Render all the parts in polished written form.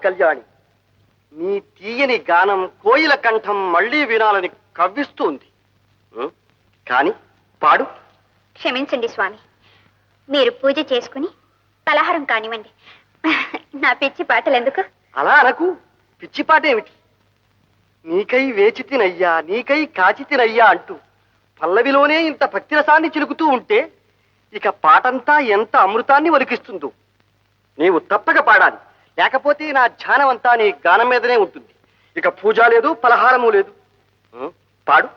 కళ్యాణి, నీ తీయని గానం కోయిల కంఠం మళ్లీ వినాలని కవ్విస్తుంది. కాని పాడు. క్షమించండి స్వామి, మీరు పూజ చేసుకుని పలహారం కానివ్వండి. నా పిచ్చి పాటలు ఎందుకు? అలా అనకు. పిచ్చి పాట ఏమిటి? నీకై వేచి తినయ్యా, నీకై కాచి తినయ్యా అంటూ పల్లవిలోనే ఇంత భక్తిరసాన్ని చిలుకుతూ ఉంటే ఇక పాటంతా ఎంత అమృతాన్ని ఒలికిస్తుందో. నీవు తప్పక పాడాలి, లేకపోతే నా ధ్యానం అంతా నీ గానం మీదనే ఉంటుంది. ఇక పూజ లేదు, పలహారము లేదు. పాడు.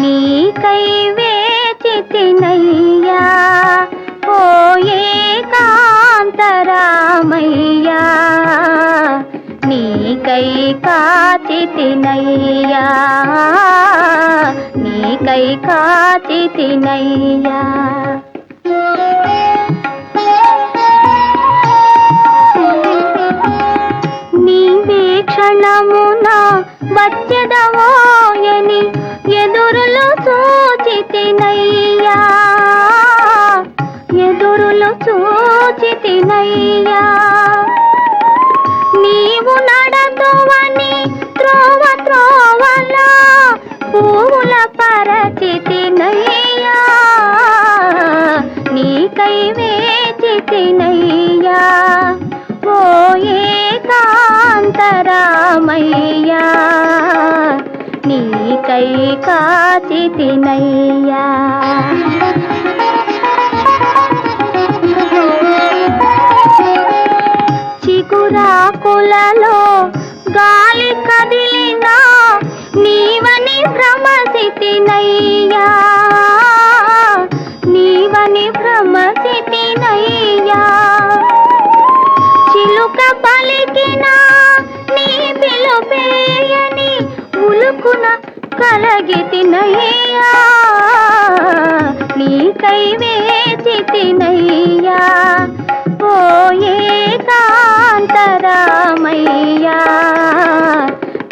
నీకై వేచి తినయ్యా ఓ ఏకాంతరామయ్యా, నీకై కాచి తినయ్యా, నీకై కాచి తినయ్యా. నీవే క్షణమున వచ్చెదవోయని ఎదురులు చూచితినయ్యా, ఎదురులు చూచితినయ్యా. నీవు నడదువని త్రోవ త్రోవలా పూల పరచితినయ్యా, నీకై వేచితినయ్యా ఓ ఏకాంతరామయ్యా, నీకై కాచి తినయ్యా. చిగురాకులలో గాలి కదిలినా నీవని భ్రమసితినయ్యా, నీవని భ్రమసితినయ్యా. చిలుక పలికిన నీ పిలుపేయని ఉలుకున కలగితినయ్యా, నీకై వేచితినయ్యా ఓ ఏకాంతరామయ్యా,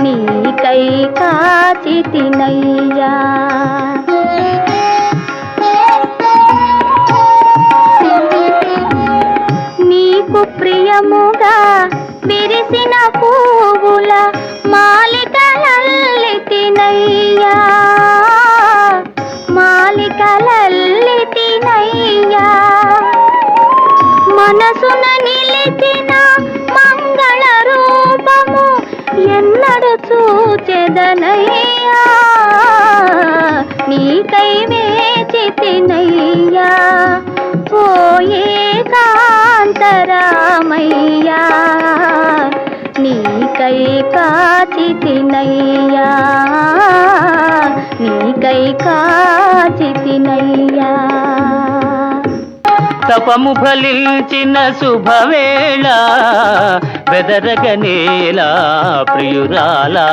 నీకై కాచి తినయ్యా. నీకు ప్రియముగా విరిసిన పువ్వుల మాలికలల్లితినయ్యా, మాలికలల్లితినయ్యా. మనసున నిలిచిన మంగళ రూపము ఎన్నడు చూచెదనయ్యా, నీకై వేచితినయ్యా ఓ ఏకాంతరామయ్యా, నీకై కాచి తినయ్యా, నీకై కాచి తినయ్యా. తపము ఫలించిన శుభవేళ బెదరగనేలా ప్రియురాలా,